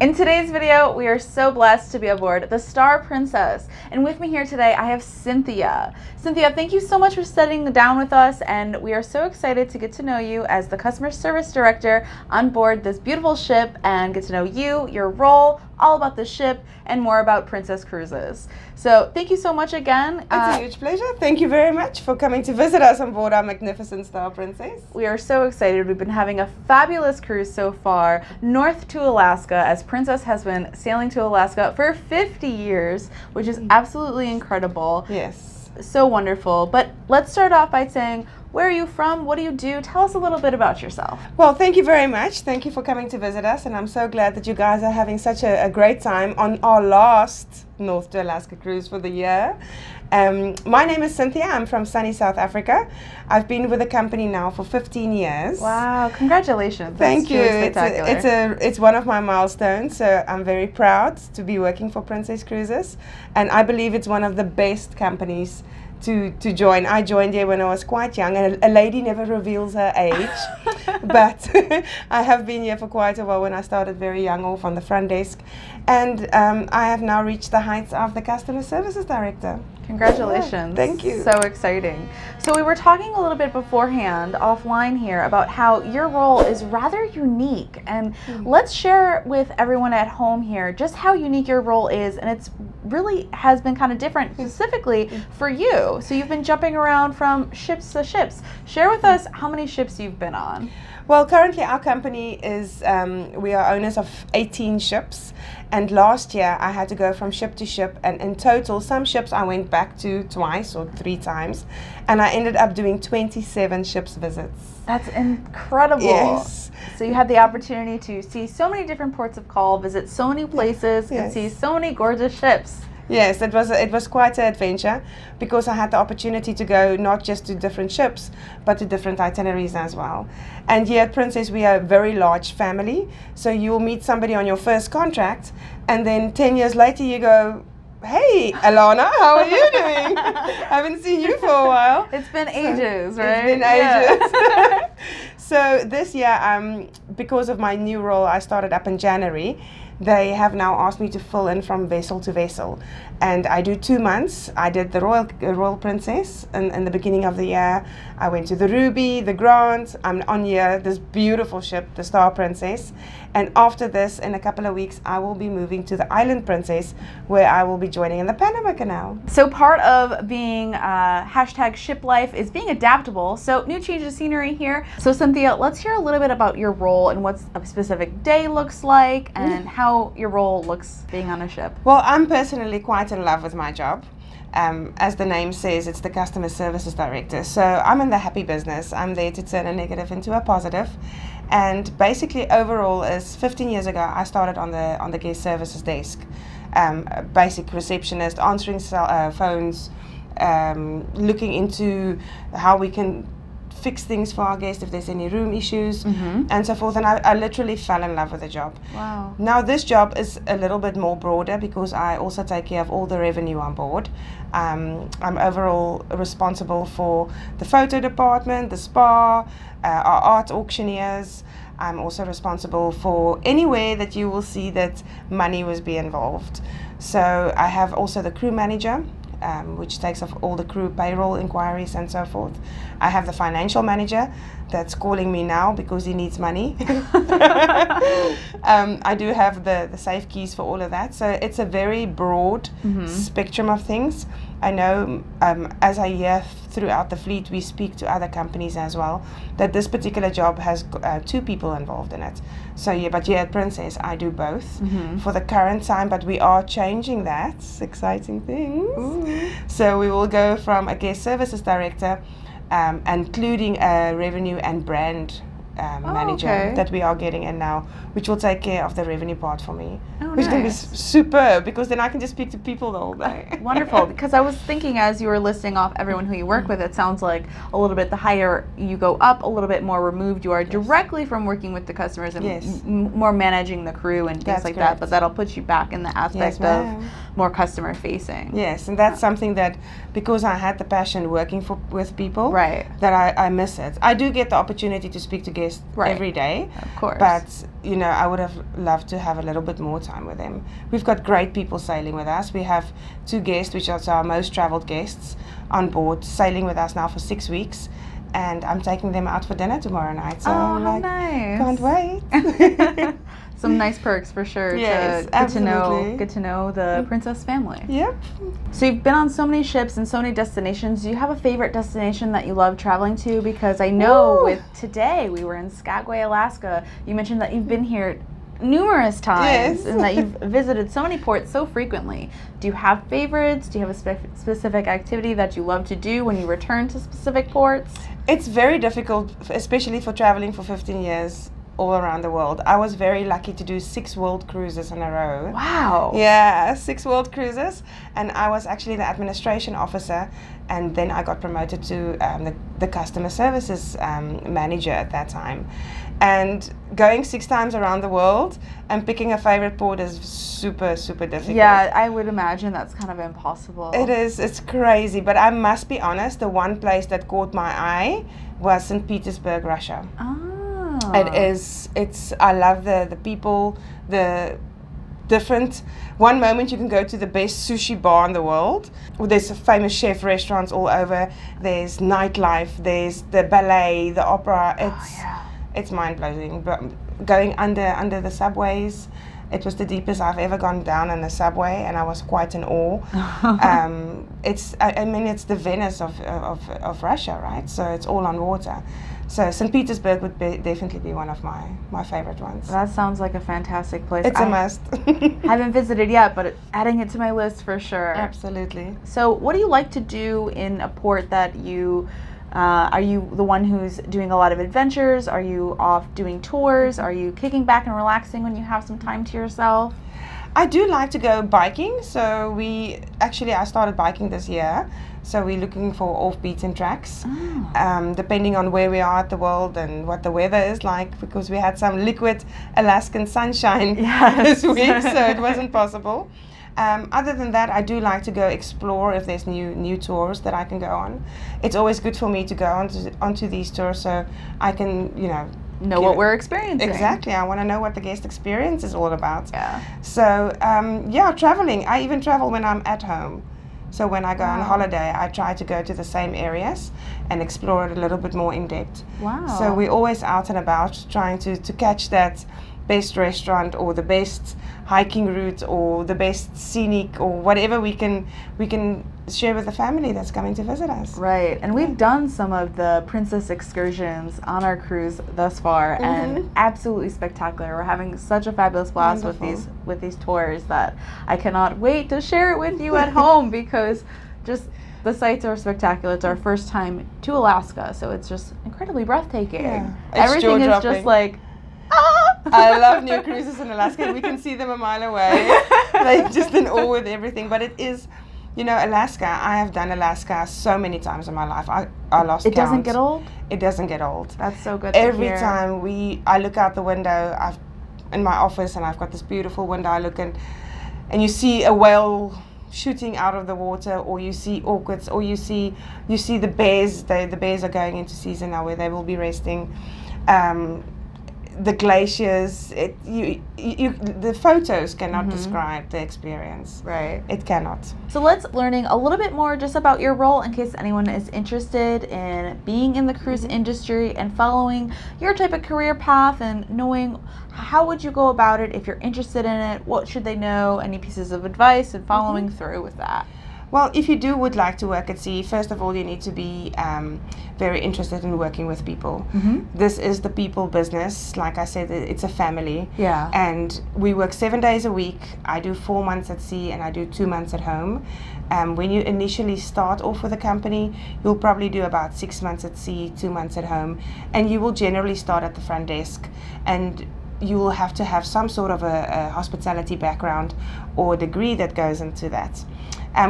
In today's video, we are so blessed to be aboard the Star Princess. And with me here today, I have Cynthia. Cynthia, thank you so much for sitting down with us, and we are so excited to get to know you as the customer service director on board this beautiful ship and get to know you, your role, all about the ship, and more about Princess Cruises. So thank you so much again. It's a huge pleasure. Thank you very much for coming to visit us on board our magnificent Star Princess. We are so excited. We've been having a fabulous cruise so far, north to Alaska, as Princess has been sailing to Alaska for 50 years, which is absolutely incredible. Yes. So wonderful. But let's start off by saying, where are you from? What do you do? Tell us a little bit about yourself. Well, thank you very much. Thank you for coming to visit us, and I'm so glad that you guys are having such a great time on our last North to Alaska cruise for the year. My name is Cynthia. I'm from sunny South Africa. I've been with the company now for 15 years. Wow, congratulations. Thank you. Really spectacular. It's one of my milestones, so I'm very proud to be working for Princess Cruises, and I believe it's one of the best companies to join. I joined here when I was quite young, and a lady never reveals her age, but I have been here for quite a while. When I started very young off on the front desk, and I have now reached the heights of the customer services director. Congratulations. Yeah, thank you. So exciting. So we were talking a little bit beforehand, offline here, about how your role is rather unique. And let's share with everyone at home here just how unique your role is. And it's really has been kind of different specifically for you. So you've been jumping around from ships to ships. Share with us how many ships you've been on. Well, currently our company is, we are owners of 18 ships. And last year I had to go from ship to ship, and in total some ships I went back to twice or 3 times, and I ended up doing 27 ships visits. That's incredible. Yes. So you had the opportunity to see so many different ports of call, visit so many places, and see so many gorgeous ships. Yes, it was quite an adventure, because I had the opportunity to go not just to different ships, but to different itineraries as well. And here at Princess, we are a very large family, so you'll meet somebody on your first contract, and then 10 years later you go, "Hey, Alanna, how are you doing? Haven't seen you for a while." It's been ages, right? It's been ages. Yeah. So this year, because of my new role, I started up in January. They have now asked me to fill in from vessel to vessel, and I do 2 months. I did the Royal Princess in the beginning of the year. I went to the Ruby, the Grant. I'm on here, this beautiful ship, the Star Princess. And after this, in a couple of weeks, I will be moving to the Island Princess, where I will be joining in the Panama Canal. So part of being hashtag ship life is being adaptable. So new change of scenery here. So Cynthia, let's hear a little bit about your role and what a specific day looks like and how your role looks being on a ship. Well, I'm personally quite in love with my job. As the name says, it's the customer services director. So I'm in the happy business. I'm there to turn a negative into a positive. And basically, overall, is 15 years ago, I started on the guest services desk, a basic receptionist, answering phones, looking into how we can fix things for our guests if there's any room issues, and so forth. And I literally fell in love with the job. Wow. Now this job is a little bit more broader, because I also take care of all the revenue on board. I'm overall responsible for the photo department, the spa, our art auctioneers. I'm also responsible for anywhere that you will see that money was be involved. So I have also the crew manager, which takes off all the crew payroll inquiries and so forth. I have the financial manager that's calling me now because he needs money. I do have the safe keys for all of that. So it's a very broad spectrum of things. I know as I hear throughout the fleet, we speak to other companies as well, that this particular job has 2 people involved in it. So yeah, but here at Princess, I do both for the current time, but we are changing that. Exciting things. Ooh. So we will go from a guest services director, including a revenue and brand manager that we are getting in now, which will take care of the revenue part for me, which can be superb, because then I can just speak to people the whole day. Wonderful, because I was thinking as you were listing off everyone who you work with, it sounds like a little bit the higher you go up, a little bit more removed you are directly from working with the customers and more managing the crew and things like that, but that'll put you back in the aspect of more customer facing. Yes, and that's something that, because I had the passion working with people, that I miss it. I do get the opportunity to speak to guests guests Right. every day. Of course. But, you know, I would have loved to have a little bit more time with them. We've got great people sailing with us. We have 2 guests, which are our most traveled guests on board, sailing with us now for 6 weeks. And I'm taking them out for dinner tomorrow night. So I'm how like, nice. can't wait. Some nice perks for sure. Yes, to absolutely. get to know the princess family. Yep. So you've been on so many ships and so many destinations. Do you have a favorite destination that you love traveling to? Because I know Ooh. with today we were in Skagway, Alaska. You mentioned that you've been here numerous times Yes. and that you've visited so many ports so frequently. Do you have favorites? Do you have a specific activity that you love to do when you return to specific ports? It's very difficult, especially for traveling for 15 years all around the world. I was very lucky to do 6 world cruises in a row. Wow. Yeah, 6 world cruises, and I was actually the administration officer, and then I got promoted to the customer services manager at that time. And going 6 times around the world and picking a favorite port is super, super difficult. Yeah, I would imagine that's kind of impossible. It is, it's crazy, but I must be honest, the one place that caught my eye was St. Petersburg, Russia. Oh. I love the people, the different, one moment you can go to the best sushi bar in the world. There's famous chef restaurants all over. There's nightlife, there's the ballet, the opera. It's mind-blowing. But going under the subways, it was the deepest I've ever gone down in a subway, and I was quite in awe. It's the Venice of Russia, right? So it's all on water. So St. Petersburg would definitely be one of my favorite ones. That sounds like a fantastic place. It's a must. Haven't visited yet, but adding it to my list for sure. Absolutely. So what do you like to do in a port that you, are you the one who's doing a lot of adventures? Are you off doing tours? Are you kicking back and relaxing when you have some time to yourself? I do like to go biking. So I started biking this year. So we're looking for off-beaten tracks, depending on where we are at the world and what the weather is like, because we had some liquid Alaskan sunshine this week, so it wasn't possible. Other than that, I do like to go explore if there's new tours that I can go on. It's always good for me to go onto these tours so I can, know what we're experiencing. Exactly. I want to know what the guest experience is all about. Yeah. So, traveling. I even travel when I'm at home. So when I go on holiday, I try to go to the same areas and explore it a little bit more in depth. Wow. So we're always out and about trying to catch that best restaurant or the best hiking route or the best scenic or whatever we can share with the family that's coming to visit us. Right, and we've done some of the princess excursions on our cruise thus far, and absolutely spectacular. We're having such a fabulous blast with these tours that I cannot wait to share it with you at home, because just the sights are spectacular. It's our first time to Alaska, so it's just incredibly breathtaking. Yeah. Everything is just like, I love new cruises in Alaska. We can see them a mile away. Like, just in awe with everything. But it is, Alaska. I have done Alaska so many times in my life. I lost count. It doesn't get old? It doesn't get old. That's so good to hear. Every time I look out the window, in my office, and I've got this beautiful window. I look and you see a whale shooting out of the water, or you see orchids, or you see the bears. The bears are going into season now, where they will be resting. The glaciers, the photos cannot describe the experience. Right. It cannot. So let's learning a little bit more just about your role, in case anyone is interested in being in the cruise industry and following your type of career path, and knowing how would you go about it if you're interested in it, what should they know, any pieces of advice, and following through with that. Well, if you would like to work at sea, first of all, you need to be very interested in working with people. This is the people business. Like I said, it's a family. Yeah. And we work 7 days a week. I do 4 months at sea and I do 2 months at home. When you initially start off with a company, you'll probably do about 6 months at sea, 2 months at home. And you will generally start at the front desk. And you will have to have some sort of a hospitality background or degree that goes into that.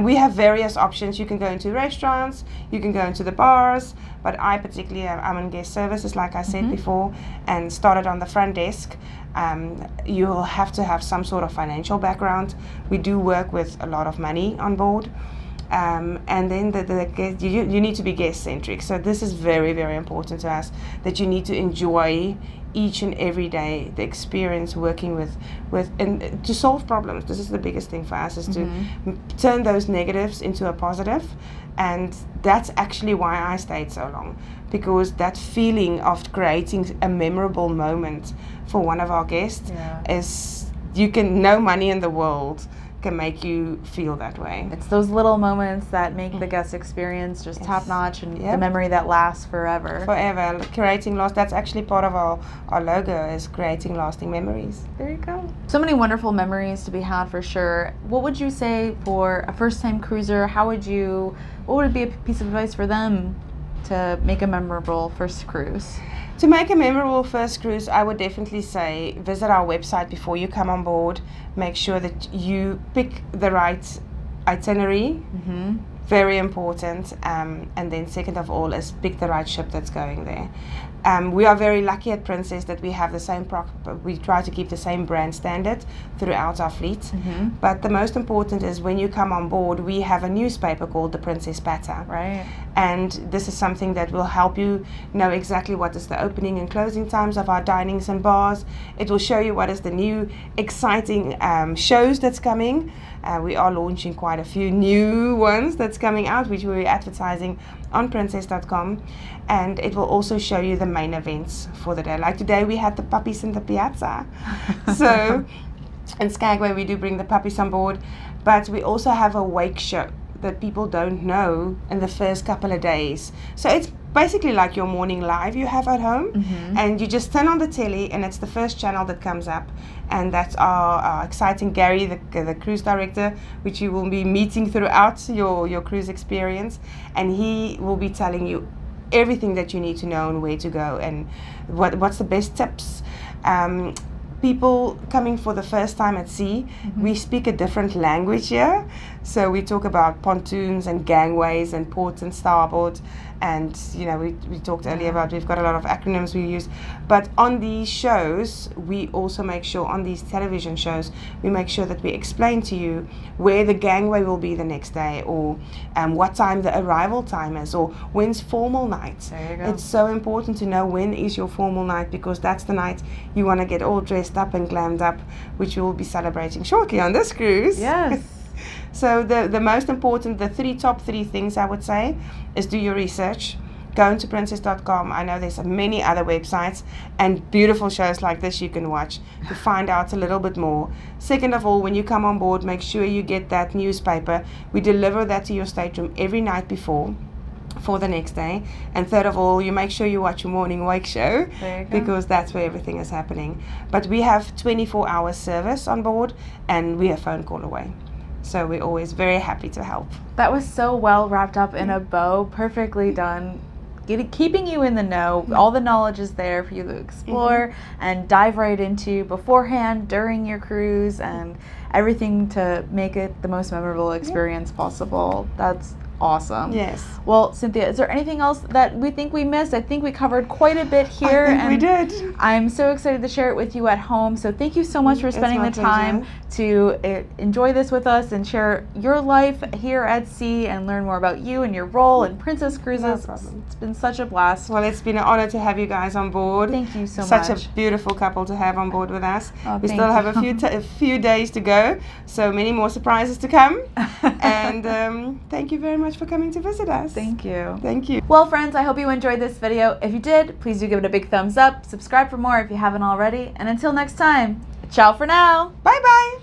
We have various options. You can go into restaurants, you can go into the bars, but I particularly, I'm in guest services, like I said before, and started on the front desk. You will have to have some sort of financial background. We do work with a lot of money on board. And then you need to be guest-centric. So this is very, very important to us, that you need to enjoy each and every day the experience working with and to solve problems. This is the biggest thing for us, is to turn those negatives into a positive. And that's actually why I stayed so long, because that feeling of creating a memorable moment for one of our guests is, no money in the world can make you feel that way. It's those little moments that make the guest experience just top notch, and the memory that lasts forever. Creating that's actually part of our logo, is creating lasting memories. There you go. So many wonderful memories to be had for sure. What would you say for a first-time cruiser? What would be a piece of advice for them to make a memorable first cruise? To make a memorable first cruise, I would definitely say visit our website before you come on board. Make sure that you pick the right itinerary. Very important. And then second of all is pick the right ship that's going there. We are very lucky at Princess that we have the same we try to keep the same brand standard throughout our fleet. But the most important is when you come on board, we have a newspaper called the Princess Patter. Right. And this is something that will help you know exactly what is the opening and closing times of our dinings and bars. It will show you what is the new exciting shows that's coming. We are launching quite a few new ones that's coming out, which we're advertising on princess.com. And it will also show you the main events for the day. Like today we had the puppies in the piazza. So in Skagway we do bring the puppies on board, but we also have a wake show that people don't know in the first couple of days. So it's basically like your morning live you have at home, and you just turn on the telly and it's the first channel that comes up, and that's our exciting Gary, the cruise director, which you will be meeting throughout your cruise experience, and he will be telling you everything that you need to know and where to go and what's the best tips. People coming for the first time at sea, we speak a different language here. So we talk about pontoons and gangways and port and starboard. And, we talked earlier about we've got a lot of acronyms we use. But on these shows, we also make sure, on these television shows, we make sure that we explain to you where the gangway will be the next day, or what time the arrival time is, or when's formal night. There you go. It's so important to know when is your formal night, because that's the night you want to get all dressed up and glammed up, which we will be celebrating shortly on this cruise. Yes. So the most important, the top three things I would say is do your research. Go into princess.com. I know there's many other websites and beautiful shows like this you can watch to find out a little bit more. Second of all, when you come on board, make sure you get that newspaper. We deliver that to your stateroom every night before for the next day. And third of all, you make sure you watch your morning wake show, because that's where everything is happening. But we have 24-hour service on board, and we are phone call away. So we're always very happy to help. That was so well wrapped up in a bow, perfectly done. Keeping you in the know. All the knowledge is there for you to explore and dive right into beforehand, during your cruise, and everything to make it the most memorable experience possible. That's awesome. Yes. Well, Cynthia, is there anything else that we think we missed? I think we covered quite a bit here. I think we did. I'm so excited to share it with you at home. So thank you so much for spending the time to enjoy this with us and share your life here at sea and learn more about you and your role in Princess Cruises. No problem. It's been such a blast. Well, it's been an honor to have you guys on board. Thank you so much. much. Such a beautiful couple to have on board with us. Oh, we still have a few days to go, so many more surprises to come. And thank you very much for coming to visit us. Thank you. Thank you. Well, friends, I hope you enjoyed this video. If you did, please do give it a big thumbs up. Subscribe for more if you haven't already. And until next time, ciao for now. Bye-bye.